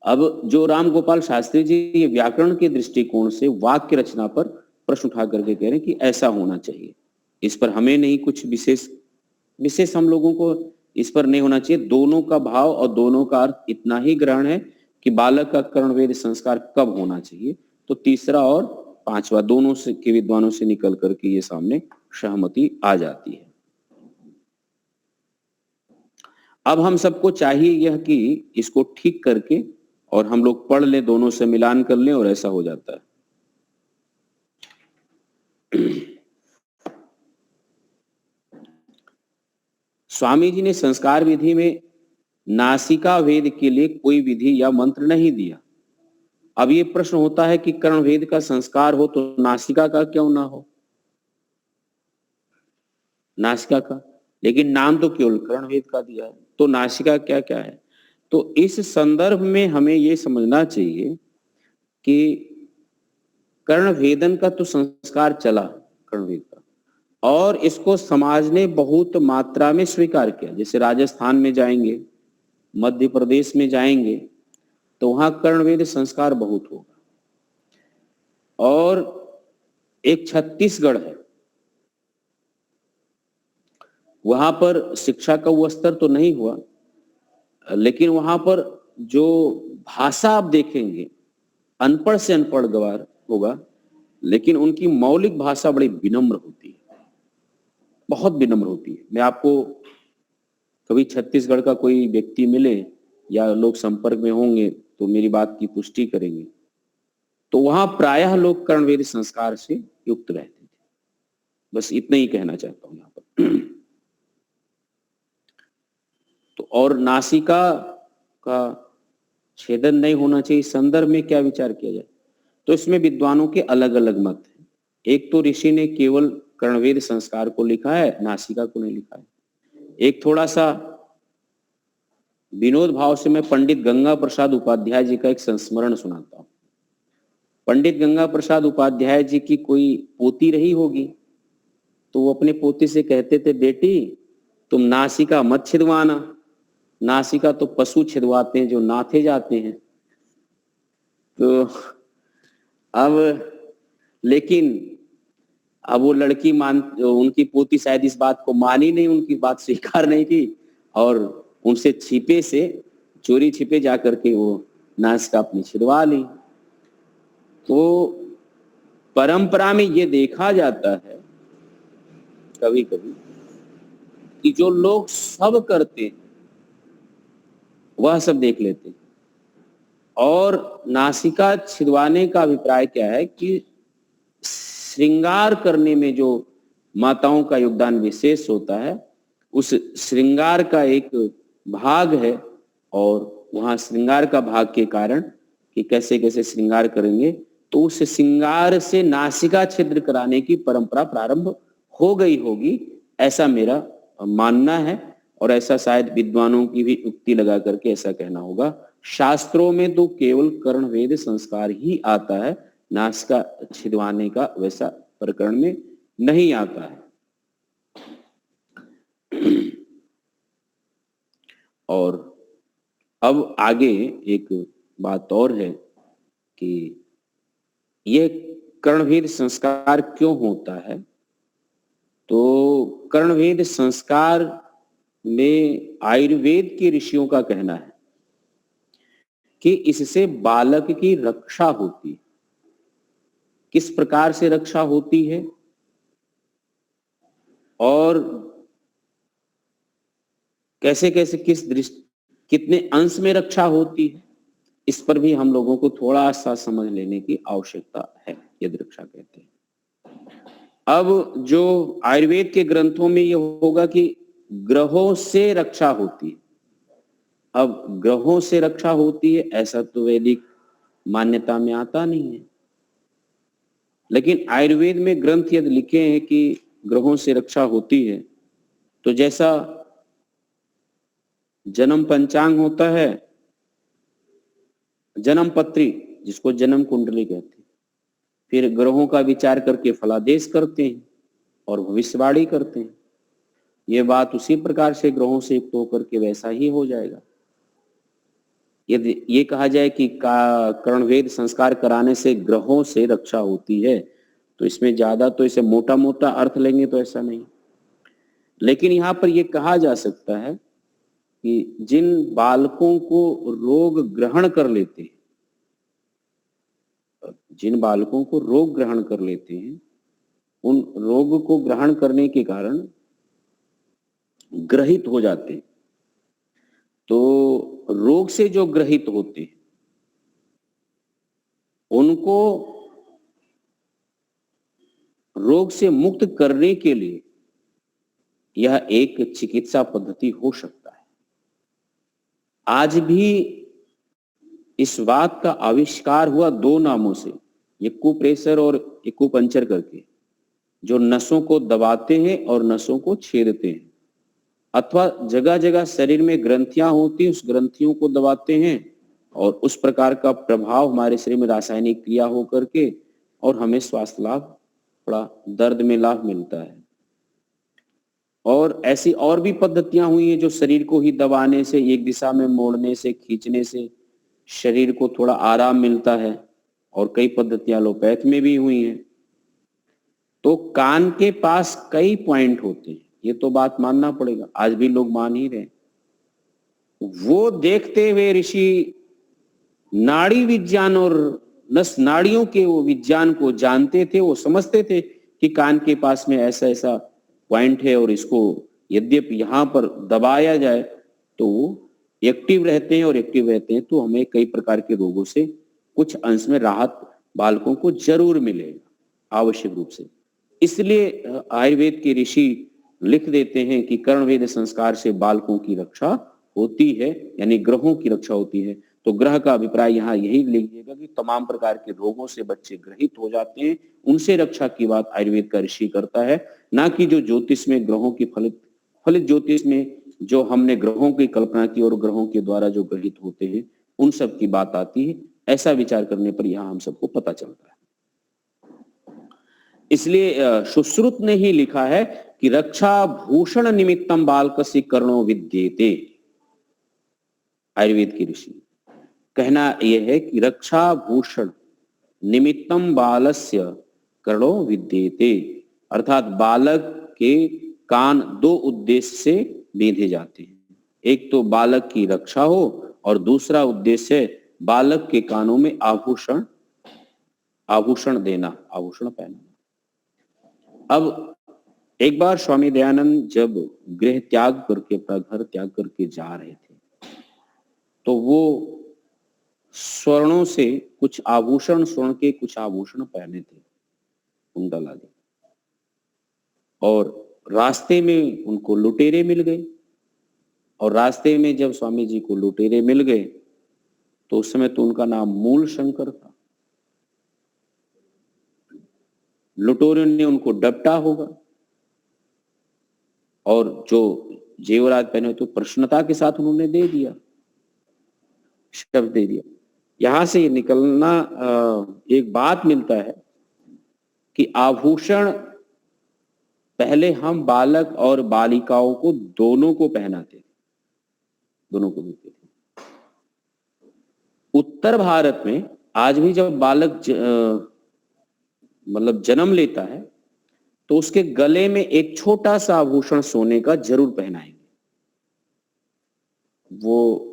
अब जो राम गोपाल शास्त्री जी ये व्याकरण के दृष्टिकोण से वाक्य रचना पर प्रश्न उठा करके कह रहे हैं कि ऐसा होना चाहिए। इस पर हमें नहीं कुछ विशेष हम लोगों को इस पर नहीं होना चाहिए। दोनों का भाव और दोनों का अर्थ इतना ही ग्रहण है कि बालक का कर्णवेद संस्कार कब होना चाहिए। तो तीसरा और पांचवा दोनों से के विद्वानों से निकल करके ये सामने सहमति आ जाती है। अब हम सबको चाहिए यह कि इसको ठीक करके और हम लोग पढ़ लें, दोनों से मिलान कर लें और ऐसा हो जाता है। स्वामी जी ने संस्कार विधि में नासिका वेद के लिए कोई विधि या मंत्र नहीं दिया। अब ये प्रश्न होता है कि कर्ण वेद का संस्कार हो तो नासिका का क्यों ना हो, नासिका का, लेकिन नाम तो केवल कर्ण वेद का दिया है, तो नासिका क्या क्या है। तो इस संदर्भ में हमें ये समझना चाहिए कि कर्ण वेदन का तो संस्कार चला, कर्ण वेद का, और इसको समाज ने बहुत मात्रा में स्वीकार किया। जैसे राजस्थान में जाएंगे, मध्य प्रदेश में जाएंगे तो वहां कर्णवेद संस्कार बहुत होगा। और एक छत्तीसगढ़ है, वहां पर शिक्षा का वो स्तर तो नहीं हुआ, लेकिन वहां पर जो भाषा आप देखेंगे, अनपढ़ से अनपढ़ गवार होगा, लेकिन उनकी मौलिक भाषा बड़ी विनम्र होती है, बहुत विनम्र होती है। मैं आपको कभी छत्तीसगढ़ का कोई व्यक्ति मिले या लोग संपर्क में होंगे तो मेरी बात की पुष्टि करेंगे। तो वहां प्रायः लोग कर्णवेद संस्कार से युक्त रहते थे। बस इतना ही कहना चाहता हूं यहाँ पर। तो और नासिका का छेदन नहीं होना चाहिए, इस संदर्भ में क्या विचार किया जाए? तो इसमें विद्वानों के अलग अलग मत हैं। एक तो ऋषि ने केवल कर्णवेद संस्कार को लिखा है, नासिका को नहीं लिखा है। एक थोड़ा सा विनोद भाव से मैं पंडित गंगा प्रसाद उपाध्याय जी का एक संस्मरण सुनाता हूं। पंडित गंगा प्रसाद उपाध्याय जी की कोई पोती रही होगी, तो वो अपने पोती से कहते थे, बेटी तुम नासिका मत छिदवाना, नासिका तो पशु छिदवाते हैं जो नाथे जाते हैं। तो अब लेकिन अब वो लड़की उनकी पोती शायद इस बात को मानी नहीं, उनकी बात स्वीकार नहीं की और उनसे छिपे से चोरी छिपे जाकर के वो नासिका अपनी छिदवा ली। तो परंपरा में ये देखा जाता है कभी कभी कि जो लोग सब करते हैं वह सब देख लेते हैं। और नासिका छिदवाने का अभिप्राय क्या है कि श्रृंगार करने में जो माताओं का योगदान विशेष होता है, उस श्रृंगार का एक भाग है और वहां श्रृंगार का भाग के कारण कि कैसे कैसे श्रृंगार करेंगे, तो उस श्रृंगार से नासिका छिद्र कराने की परंपरा प्रारंभ हो गई होगी, ऐसा मेरा मानना है। और ऐसा शायद विद्वानों की भी युक्ति लगा करके ऐसा कहना होगा। शास्त्रों में तो केवल कर्णवेद संस्कार ही आता है, नासिका छिदवाने का वैसा प्रकरण में नहीं आता है। और अब आगे एक बात और है कि यह कर्णवेद संस्कार क्यों होता है। तो कर्णवेद संस्कार में आयुर्वेद के ऋषियों का कहना है कि इससे बालक की रक्षा होती है। किस प्रकार से रक्षा होती है और कैसे कैसे किस दृष्टि कितने अंश में रक्षा होती है, इस पर भी हम लोगों को थोड़ा सा समझ लेने की आवश्यकता है, यदि रक्षा कहते हैं। अब जो आयुर्वेद के ग्रंथों में यह होगा कि ग्रहों से रक्षा होती है। अब ग्रहों से रक्षा होती है ऐसा तो वैदिक मान्यता में आता नहीं है, लेकिन आयुर्वेद में ग्रंथ यदि लिखे हैं कि ग्रहों से रक्षा होती है, तो जैसा जन्म पंचांग होता है, जन्म पत्री जिसको जन्म कुंडली कहते हैं, फिर ग्रहों का विचार करके फलादेश करते हैं और भविष्यवाणी करते हैं। यह बात उसी प्रकार से ग्रहों से युक्त होकर के वैसा ही हो जाएगा। यदि ये कहा जाए कि कर्णवेद संस्कार कराने से ग्रहों से रक्षा होती है, तो इसमें ज्यादा तो इसे मोटा मोटा अर्थ लेंगे तो ऐसा नहीं। लेकिन यहाँ पर यह कहा जा सकता है कि जिन बालकों को रोग ग्रहण कर लेते हैं, जिन बालकों को रोग ग्रहण कर लेते हैं, उन रोग को ग्रहण करने के कारण ग्रहित हो जाते हैं। तो रोग से जो ग्रहित होते हैं उनको रोग से मुक्त करने के लिए यह एक चिकित्सा पद्धति हो सकता है। आज भी इस बात का आविष्कार हुआ दो नामों से, एक्यूप्रेशर और एक्यूपंक्चर करके, जो नसों को दबाते हैं और नसों को छेदते हैं, अथवा जगह जगह शरीर में ग्रंथियां होती हैं, उस ग्रंथियों को दबाते हैं और उस प्रकार का प्रभाव हमारे शरीर में रासायनिक क्रिया हो करके और हमें स्वास्थ्य लाभ, थोड़ा दर्द में लाभ मिलता है। और ऐसी और भी पद्धतियां हुई हैं जो शरीर को ही दबाने से, एक दिशा में मोड़ने से, खींचने से शरीर को थोड़ा आराम मिलता है, और कई पद्धतियां एलोपैथ में भी हुई हैं। तो कान के पास कई पॉइंट होते हैं, ये तो बात मानना पड़ेगा, आज भी लोग मान ही रहे। वो देखते हुए ऋषि नाड़ी विज्ञान और नस नाड़ियों के वो विज्ञान को जानते थे, वो समझते थे कि कान के पास में ऐसा ऐसा पॉइंट है और इसको यद्यपि यहाँ पर दबाया जाए तो वो एक्टिव रहते हैं, और एक्टिव रहते हैं तो हमें कई प्रकार के रोगों से कुछ अंश में राहत बालकों को जरूर मिलेगा आवश्यक रूप से। इसलिए आयुर्वेद के ऋषि लिख देते हैं कि कर्णवेद संस्कार से बालकों की रक्षा होती है, यानी ग्रहों की रक्षा होती है, तो ग्रह का अभिप्राय यहाँ यही लीजिएगा कि तमाम प्रकार के रोगों से बच्चे ग्रहित हो जाते हैं, उनसे रक्षा की बात आयुर्वेद का ऋषि करता है, ना कि जो ज्योतिष में ग्रहों की फलित ज्योतिष में जो हमने ग्रहों की कल्पना की और ग्रहों के द्वारा जो ग्रहित होते हैं उन सब की बात आती है। ऐसा विचार करने पर यहाँ हम सबको पता चलता है। इसलिए सुश्रुत ने ही लिखा है कि रक्षा भूषण निमित्तम बालकस्य कर्णो विद्येते। आयुर्वेद के ऋषि कहना यह है कि रक्षा भूषण निमित्तम बालस्य कर्णो विद्येते, अर्थात बालक के कान दो उद्देश्य से बेंधे जाते हैं। एक तो बालक की रक्षा हो और दूसरा उद्देश्य बालक के कानों में आभूषण देना, आभूषण पहनाना। अब एक बार स्वामी दयानंद जब गृह त्याग करके, अपना घर त्याग करके जा रहे थे, तो वो स्वर्णों से कुछ आभूषण, स्वर्ण के कुछ आभूषण पहने थे, कुंडल आदि, और रास्ते में उनको लुटेरे मिल गए। और रास्ते में जब स्वामी जी को लुटेरे मिल गए तो उस समय तो उनका नाम मूल शंकर था। लुटेरों ने उनको डपटा होगा और जो जेवरात पहने तो प्रसन्नता के साथ उन्होंने दे दिया, शब्द दे दिया। यहां से ये निकलना एक बात मिलता है कि आभूषण पहले हम बालक और बालिकाओं को दोनों को पहनाते थे, दोनों को देते थे। उत्तर भारत में आज भी जब बालक मतलब जन्म लेता है तो उसके गले में एक छोटा सा आभूषण सोने का जरूर पहनाएंगे। वो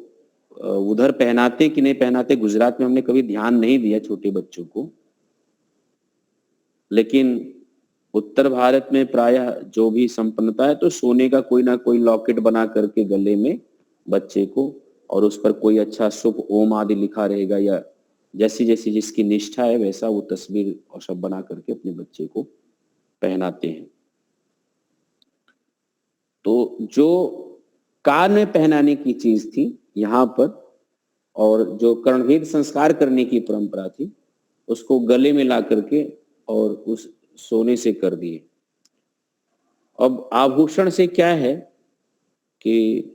उधर पहनाते कि नहीं पहनाते, गुजरात में हमने कभी ध्यान नहीं दिया छोटे बच्चों को, लेकिन उत्तर भारत में प्रायः जो भी संपन्नता है तो सोने का कोई ना कोई लॉकेट बना करके गले में बच्चे को, और उस पर कोई अच्छा शुभ ओम आदि लिखा रहेगा, या जैसी जैसी जिसकी निष्ठा है वैसा वो तस्वीर और सब बना करके अपने बच्चे को पहनाते हैं। तो जो कान में पहनाने की चीज थी यहाँ पर, और जो कर्णभेद संस्कार करने की परंपरा थी, उसको गले में ला करके और उस सोने से कर दिए। अब आभूषण से क्या है कि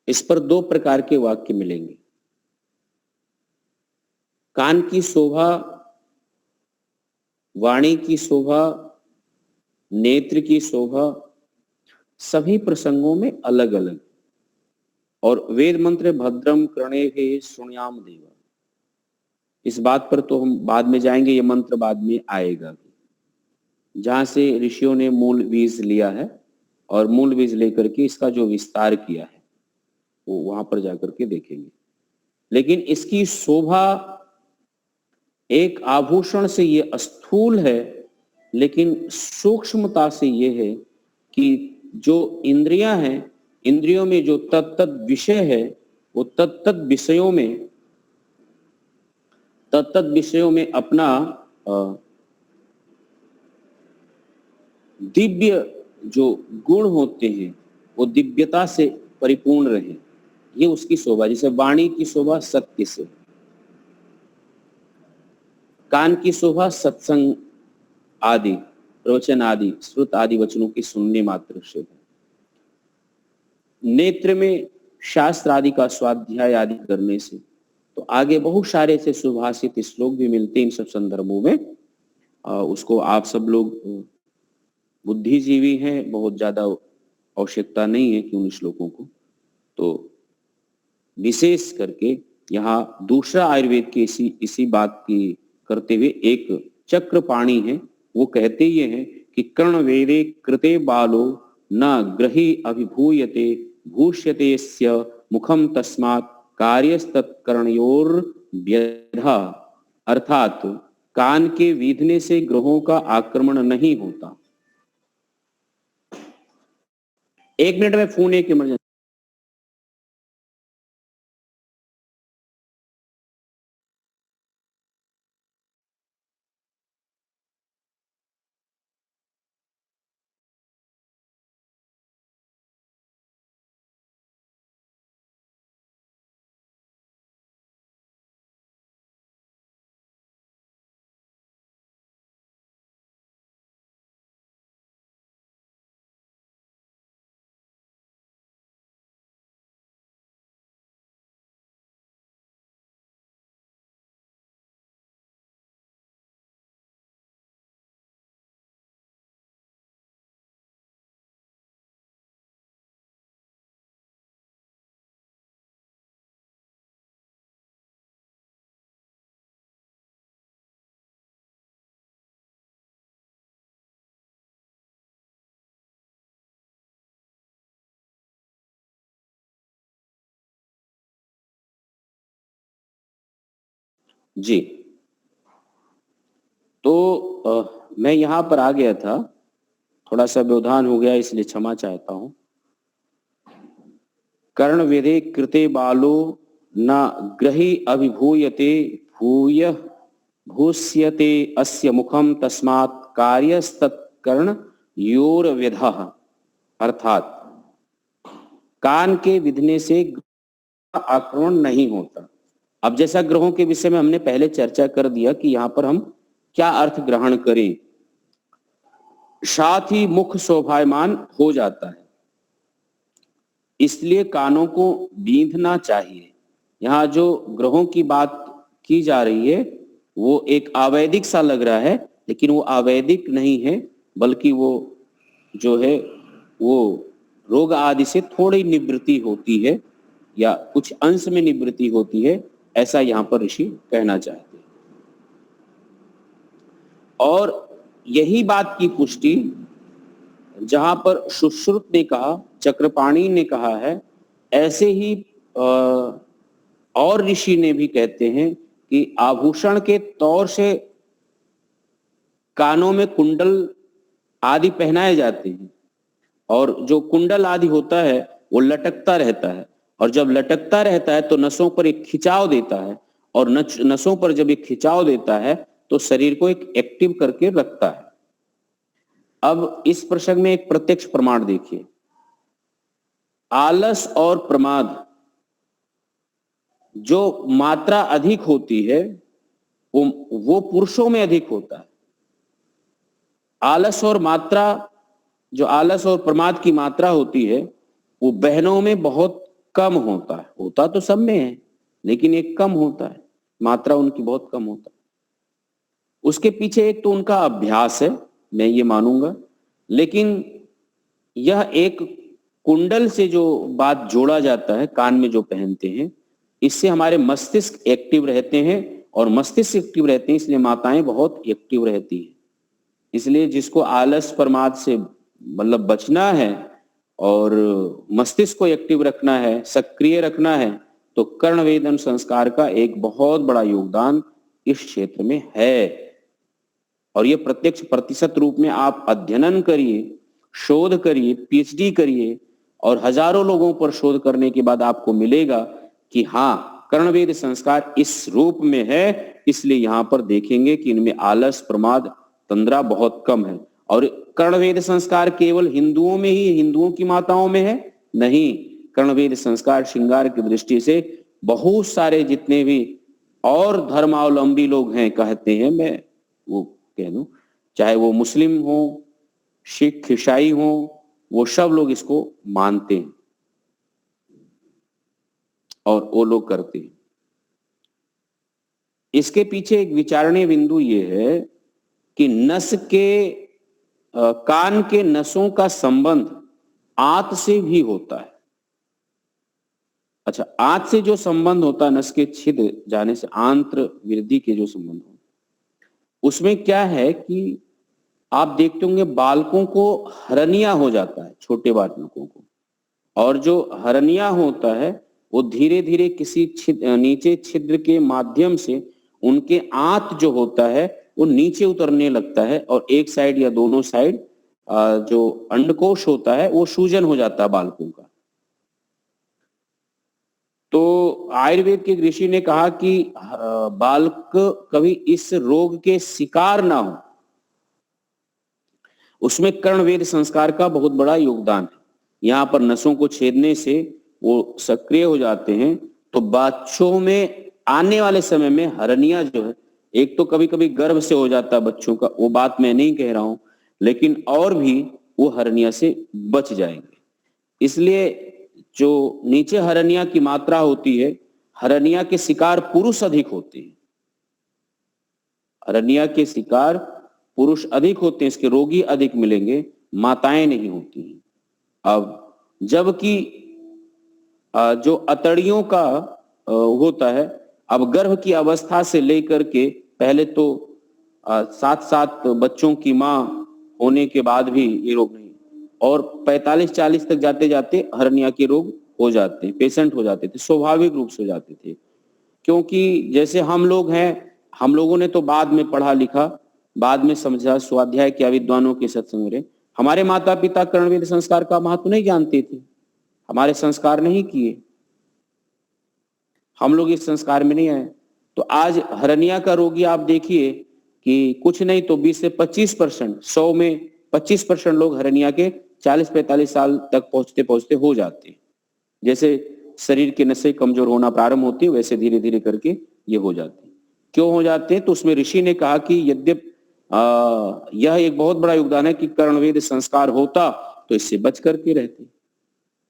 इस पर दो प्रकार के वाक्य मिलेंगे। कान की शोभा, वाणी की शोभा, नेत्र की शोभा सभी प्रसंगों में अलग अलग, और वेद मंत्र भद्रम कर्णेभिः शृणुयाम देवा, इस बात पर तो हम बाद में जाएंगे, ये मंत्र बाद में आएगा। जहां से ऋषियों ने मूल बीज लिया है और मूल बीज लेकर के इसका जो विस्तार किया है वो वहां पर जाकर के देखेंगे। लेकिन इसकी शोभा एक आभूषण से ये स्थूल है, लेकिन सूक्ष्मता से ये है कि जो इंद्रियां हैं, इंद्रियों में जो तत्त विषय है, वो तत्त विषयों में अपना दिव्य जो गुण होते हैं वो दिव्यता से परिपूर्ण रहे, ये उसकी शोभा। जैसे वाणी की शोभा सत्य से, कान की शोभा सत्संग आदि, प्रवचन आदि, श्रुत आदि वचनों की सुनने मात्र से, नेत्र में शास्त्र आदि का स्वाध्याय आदि करने से। तो आगे बहुत सारे ऐसे सुभाषित श्लोक भी मिलते हैं इन सब संदर्भों में। उसको आप सब लोग बुद्धिजीवी हैं, बहुत ज्यादा आवश्यकता नहीं है कि उन श्लोकों को, तो विशेष करके यहाँ दूसरा आयुर्वेद के इसी बात की करते हुए एक चक्रपाणी है, वो कहते ये हैं कि कर्ण वेदे कृते बालो न ग्रही अभिभूयते भूष्यते स्य मुखम तस्मात् कार्यस्तत्कर्णयोर व्यधा, अर्थात कान के वीधने से ग्रहों का आक्रमण नहीं होता। एक मिनट में फोन एक इमरजेंसी जी, तो मैं यहाँ पर आ गया था, थोड़ा सा व्यवधान हो गया इसलिए क्षमा चाहता हूँ। कर्ण वेदे कृते बालो न ग्रही अभिभूयते भूय भूष्यते अस्य मुखम तस्मात् कार्यस्तत्कर्ण योर व्यधः, अर्थात कान के विधने से आक्रमण नहीं होता। अब जैसा ग्रहों के विषय में हमने पहले चर्चा कर दिया कि यहाँ पर हम क्या अर्थ ग्रहण करें, साथ ही मुख शोभायमान हो जाता है, इसलिए कानों को बींधना चाहिए। यहाँ जो ग्रहों की बात की जा रही है वो एक अवैदिक सा लग रहा है, लेकिन वो अवैदिक नहीं है, बल्कि वो जो है वो रोग आदि से थोड़ी निवृत्ति होती है या कुछ अंश में निवृत्ति होती है, ऐसा यहाँ पर ऋषि कहना चाहते हैं। और यही बात की पुष्टि जहां पर सुश्रुत ने कहा, चक्रपाणी ने कहा है, ऐसे ही और ऋषि ने भी कहते हैं कि आभूषण के तौर से कानों में कुंडल आदि पहनाए जाते हैं, और जो कुंडल आदि होता है वो लटकता रहता है, और जब लटकता रहता है तो नसों पर एक खिंचाव देता है, और नसों पर जब एक खिंचाव देता है तो शरीर को एक एक्टिव करके रखता है। अब इस प्रसंग में एक प्रत्यक्ष प्रमाण देखिए। आलस और प्रमाद जो मात्रा अधिक होती है वो पुरुषों में अधिक होता है। आलस और मात्रा, जो आलस और प्रमाद की मात्रा होती है वो बहनों में बहुत कम होता है। होता तो सब में है, लेकिन एक कम होता है, मात्रा उनकी बहुत कम होता है। उसके पीछे एक तो उनका अभ्यास है, मैं ये मानूंगा, लेकिन यह एक कुंडल से जो बात जोड़ा जाता है, कान में जो पहनते हैं, इससे हमारे मस्तिष्क एक्टिव रहते हैं, और मस्तिष्क एक्टिव रहते हैं इसलिए माताएं बहुत एक्टिव रहती हैं। इसलिए जिसको आलस प्रमाद से मतलब बचना है और मस्तिष्क को एक्टिव रखना है, सक्रिय रखना है, तो कर्ण वेदन संस्कार का एक बहुत बड़ा योगदान इस क्षेत्र में है। और ये प्रत्यक्ष प्रतिशत रूप में आप अध्ययन करिए, शोध करिए, पीएचडी करिए, और हजारों लोगों पर शोध करने के बाद आपको मिलेगा कि हाँ, कर्णवेद संस्कार इस रूप में है, इसलिए यहां पर देखेंगे कि इनमें आलस, प्रमाद, तंद्रा बहुत कम है। और कर्णवेद संस्कार केवल हिंदुओं में ही, हिंदुओं की माताओं में है नहीं, कर्णवेद संस्कार श्रृंगार की दृष्टि से बहुत सारे जितने भी और धर्मावलंबी लोग हैं, कहते हैं, मैं वो कह दूं, चाहे वो मुस्लिम हो, सिख, ईसाई हो, वो सब लोग इसको मानते हैं और वो लोग करते हैं। इसके पीछे एक विचारणीय बिंदु ये है कि नस के कान के नसों का संबंध आंत से भी होता है। अच्छा, आंत से जो संबंध होता है, नस के छिद्र जाने से आंत्र वृद्धि के जो संबंध होता है, उसमें क्या है कि आप देखते होंगे बालकों को हरनिया हो जाता है, छोटे बालकों को, और जो हरनिया होता है वो धीरे धीरे किसी नीचे छिद्र के माध्यम से उनके आंत जो होता है वो नीचे उतरने लगता है, और एक साइड या दोनों साइड जो अंडकोश होता है वो सूजन हो जाता है बालकों का। तो आयुर्वेद के ऋषि ने कहा कि बालक कभी इस रोग के शिकार ना हो, उसमें कर्णवेद संस्कार का बहुत बड़ा योगदान है। यहाँ पर नसों को छेदने से वो सक्रिय हो जाते हैं, तो बच्चों में आने वाले समय में हरनिया जो है, एक तो कभी कभी गर्भ से हो जाता है बच्चों का, वो बात मैं नहीं कह रहा हूं, लेकिन और भी वो हरनिया से बच जाएंगे। इसलिए जो नीचे हरनिया की मात्रा होती है, हरनिया के शिकार पुरुष अधिक होते हैं, हरनिया के शिकार पुरुष अधिक होते हैं, इसके रोगी अधिक मिलेंगे, माताएं नहीं होती हैं। अब जबकि जो अतड़ियों का होता है, अब गर्भ की अवस्था से लेकर के पहले तो साथ साथ बच्चों की मां होने के बाद भी ये रोग नहीं, और 45-40 तक जाते जाते हर्निया के रोग हो जाते हैं, पेशेंट हो जाते थे, स्वाभाविक रूप से हो जाते थे। क्योंकि जैसे हम लोग हैं, हम लोगों ने तो बाद में पढ़ा लिखा, बाद में समझा, स्वाध्याय किया विद्वानों के सत्संग में। हमारे माता पिता कर्णवेद संस्कार का महत्व नहीं जानते थे, हमारे संस्कार नहीं किए, हम लोग इस संस्कार में नहीं आए। तो आज हरनिया का रोगी आप देखिए कि कुछ नहीं तो 20 से 25%, 100 में 25% लोग हरनिया के 40-45 साल तक पहुंचते पहुंचते हो जाते हैं। जैसे शरीर की नसें कमजोर होना प्रारंभ होती है, वैसे धीरे धीरे करके ये हो जाते हैं। क्यों हो जाते हैं? तो उसमें ऋषि ने कहा कि यद्यप यह एक बहुत बड़ा योगदान है कि कर्णवेद संस्कार होता तो इससे बच करके रहते,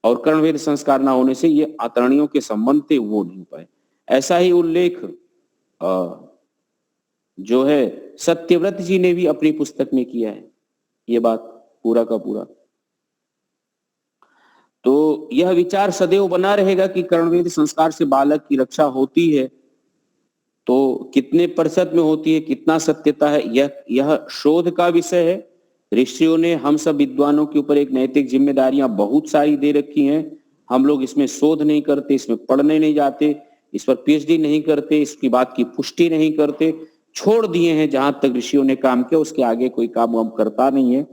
और कर्णवेद संस्कार ना होने से ये आतरणियों के संबंध थे वो नहीं हो पाए। ऐसा ही उल्लेख जो है सत्यव्रत जी ने भी अपनी पुस्तक में किया है, ये बात पूरा का पूरा। तो यह विचार सदैव बना रहेगा कि कर्णवेद संस्कार से बालक की रक्षा होती है, तो कितने प्रतिशत में होती है, कितना सत्यता है, यह शोध का विषय है। ऋषियों ने हम सब विद्वानों के ऊपर एक नैतिक जिम्मेदारियां बहुत सारी दे रखी हैं। हम लोग इसमें शोध नहीं करते, इसमें पढ़ने नहीं जाते, इस पर पीएचडी नहीं करते, इसकी बात की पुष्टि नहीं करते, छोड़ दिए हैं। जहां तक ऋषियों ने काम किया उसके आगे कोई काम हम करता नहीं है,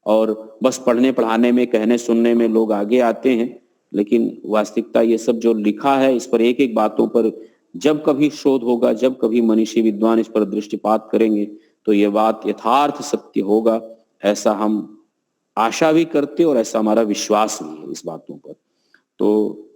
और बस पढ़ने पढ़ाने में, कहने सुनने में लोग आगे आते हैं। लेकिन वास्तविकता ये सब जो लिखा है, इस पर एक एक बातों पर जब कभी शोध होगा, जब कभी मनीषी विद्वान इस पर दृष्टिपात करेंगे तो ये बात यथार्थ सत्य होगा, ऐसा हम आशा भी करते और ऐसा हमारा विश्वास भी है इस बातों पर। तो